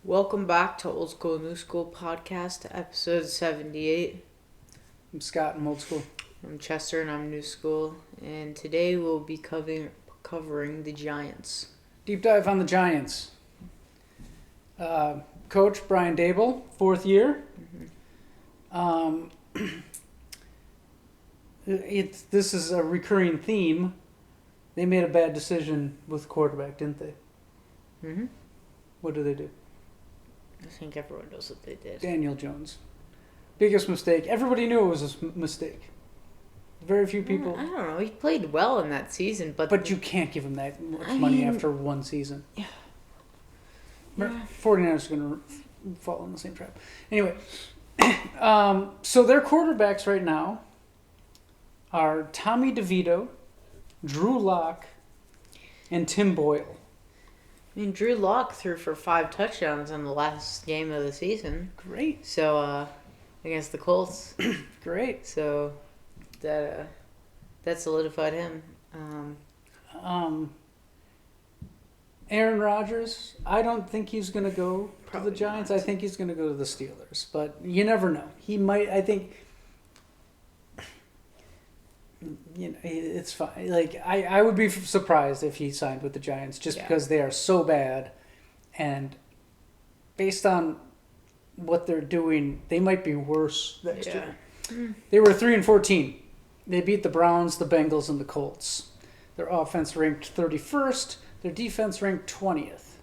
Welcome back to Old School New School podcast, episode 78. I'm Scott. I'm old school. I'm Chester and I'm New School, and today we'll be covering the Giants. Deep dive on the Giants. Coach Brian Dable, fourth year. This is a recurring theme. They made a bad decision with quarterback, didn't they? Mm-hmm. What do they do? I think everyone knows what they did. Daniel Jones. Biggest mistake. Everybody knew it was a mistake. Very few people. I don't know. He played well in that season, but you can't give him that much money after one season. Yeah. 49ers are going to fall in the same trap. Anyway, so their quarterbacks right now are Tommy DeVito, Drew Lock, and Tim Boyle. I mean, Drew Lock threw for 5 touchdowns in the last game of the season. Great. So, against the Colts. Great. So, that solidified him. Aaron Rodgers, I don't think he's going to go to the Giants. Not. I think he's going to go to the Steelers. But you never know. He might, I think, it's fine. Like, I would be surprised if he signed with the Giants just because they are so bad. And based on what they're doing, they might be worse next year. They were 3-14. They beat the Browns, the Bengals, and the Colts. Their offense ranked 31st. Their defense ranked 20th.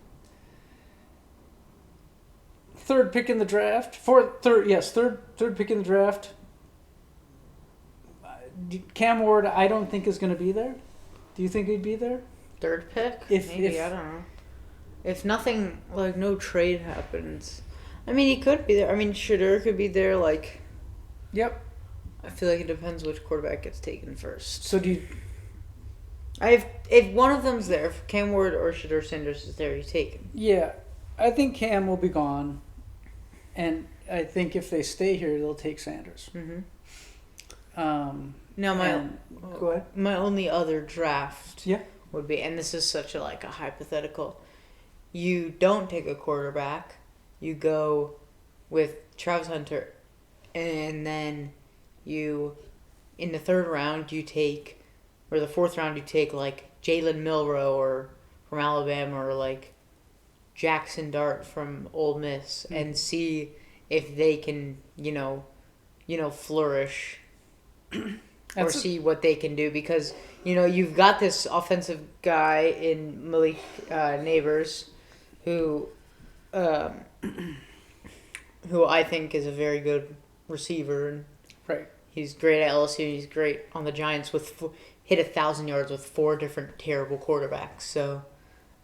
Third pick in the draft. Third pick in the draft. Cam Ward, I don't think is going to be there. Do you think he'd be there? Third pick? I don't know. If nothing, like, no trade happens. I mean, he could be there. I mean, Shadur could be there, like... Yep. I feel like it depends which quarterback gets taken first. So do you... If one of them's there, if Cam Ward or Shadur Sanders is there, he's taken. Yeah. I think Cam will be gone. And I think if they stay here, they'll take Sanders. Mm-hmm. Go ahead. My only other draft Yeah. would be, and this is such a hypothetical, you don't take a quarterback, you go with Travis Hunter, and then you, in the third round, you take, or the fourth round, you take, like, Jalen Milroe or from Alabama, or, like, Jackson Dart from Ole Miss, and see if they can, flourish or see what they can do, because you've got this offensive guy in Malik Neighbors who I think is a very good receiver, and right. He's great at LSU. He's great on the Giants hit 1,000 yards with 4 different terrible quarterbacks. So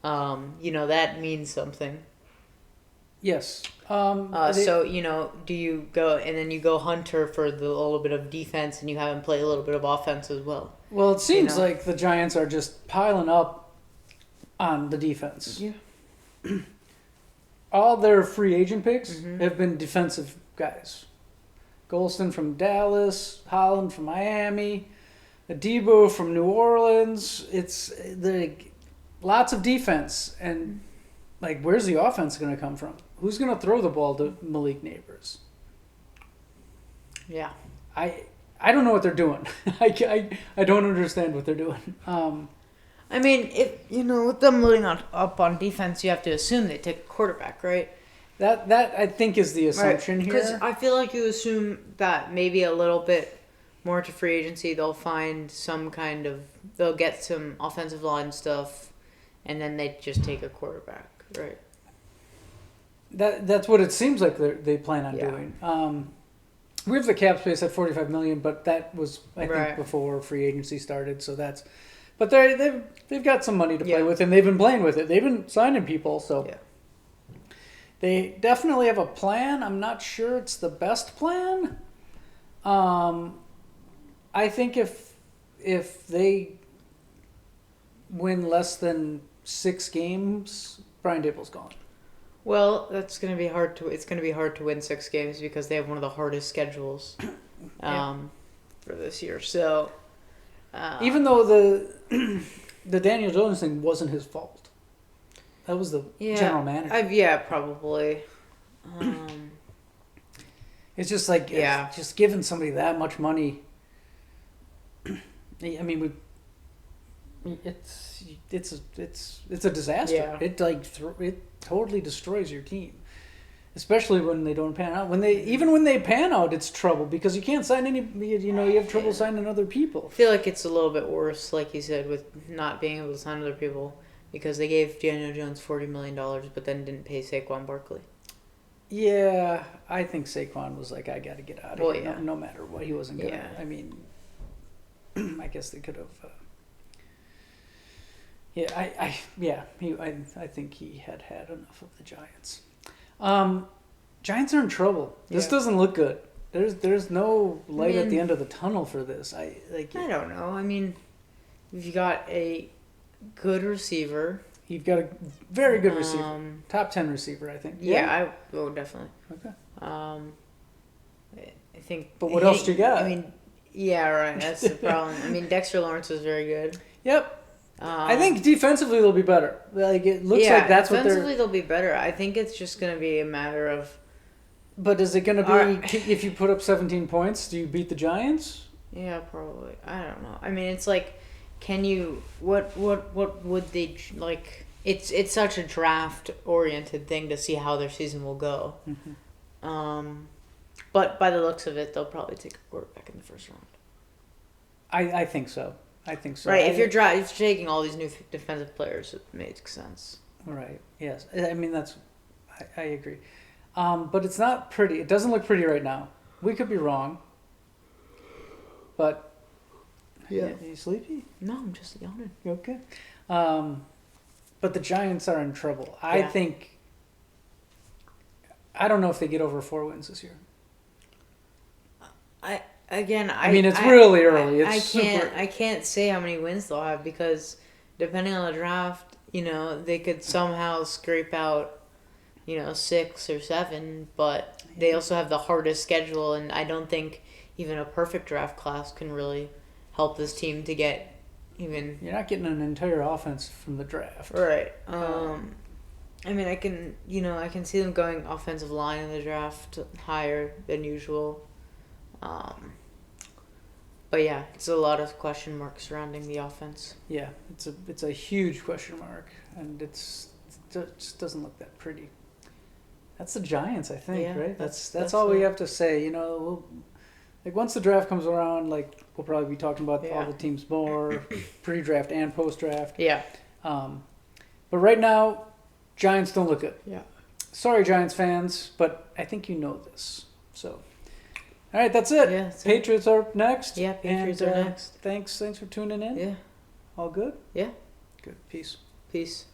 that means something. Yes. Do you go, and then you go Hunter for the little bit of defense, and you have him play a little bit of offense as well? Well, it seems like the Giants are just piling up on the defense. Yeah. All their free agent picks have been defensive guys. Golston from Dallas, Holland from Miami, Adebo from New Orleans. It's lots of defense, and where's the offense going to come from? Who's going to throw the ball to Malik Neighbors? Yeah. I don't know what they're doing. I don't understand what they're doing. I mean, if with them loading up on defense, you have to assume they take a quarterback, right? That I think is the assumption here. Because I feel like you assume that maybe a little bit more to free agency, they'll find they'll get some offensive line stuff, and then they just take a quarterback, right? That's what it seems like they plan on doing. We have the cap space at $45 million, but that was I think before free agency started. So but they've got some money to play with, and they've been playing with it. They've been signing people, so they definitely have a plan. I'm not sure it's the best plan. I think if they win less than 6 games, Brian Dable's gone. Well, it's going to be hard to win 6 games because they have one of the hardest schedules for this year. So even though the Daniel Jones thing wasn't his fault, That was the general manager. Yeah, probably. It's just like just giving somebody that much money. I mean, it's a disaster. Yeah. It totally destroys your team, especially when they don't pan out. When they pan out, it's trouble because you can't sign any. You have trouble signing other people. I feel like it's a little bit worse, like you said, with not being able to sign other people because they gave Daniel Jones $40 million, but then didn't pay Saquon Barkley. Yeah, I think Saquon was like, I got to get out of here. Yeah. No matter what, he wasn't gonna. Yeah. I mean, I guess they could have. I think he had enough of the Giants. Giants are in trouble. This doesn't look good. There's no light at the end of the tunnel for this. I don't know. I mean, you've got a good receiver. You've got a very good receiver. Top 10 receiver, I think. Definitely. Okay. I think. But what else do you got? I mean, yeah, right. That's the problem. I mean, Dexter Lawrence is very good. Yep. I think defensively they'll be better. Like it looks like that's what they're. Defensively they'll be better. I think it's just going to be a matter of. But is it going to be if you put up 17 points? Do you beat the Giants? Yeah, probably. I don't know. I mean, it's like, can you? What would they like? It's such a draft oriented thing to see how their season will go. Mm-hmm. But by the looks of it, they'll probably take a quarterback in the first round. I think so. Right, if you're taking all these new defensive players, it makes sense. Right. Yes. I mean I agree. But it's not pretty. It doesn't look pretty right now. We could be wrong. But yeah. Are you sleepy? No, I'm just yawning. You okay? But the Giants are in trouble. I think. I don't know if they get over 4 wins this year. I mean, it's really early. I can't say how many wins they'll have because depending on the draft, they could somehow scrape out, 6 or 7, but they also have the hardest schedule, and I don't think even a perfect draft class can really help this team to get even. You're not getting an entire offense from the draft. Right. I mean, I can see them going offensive line in the draft higher than usual. But yeah, it's a lot of question marks surrounding the offense. Yeah, it's a huge question mark, and it just doesn't look that pretty. That's the Giants, I think, right? That's all we have to say. Once the draft comes around, we'll probably be talking about all the teams more, pre-draft and post-draft. Yeah. But right now, Giants don't look good. Yeah. Sorry, Giants fans, but I think you know this. So. All right, that's it. Yeah, Patriots are up next. Yeah, Patriots are next. Thanks for tuning in. Yeah. All good? Yeah. Good. Peace. Peace.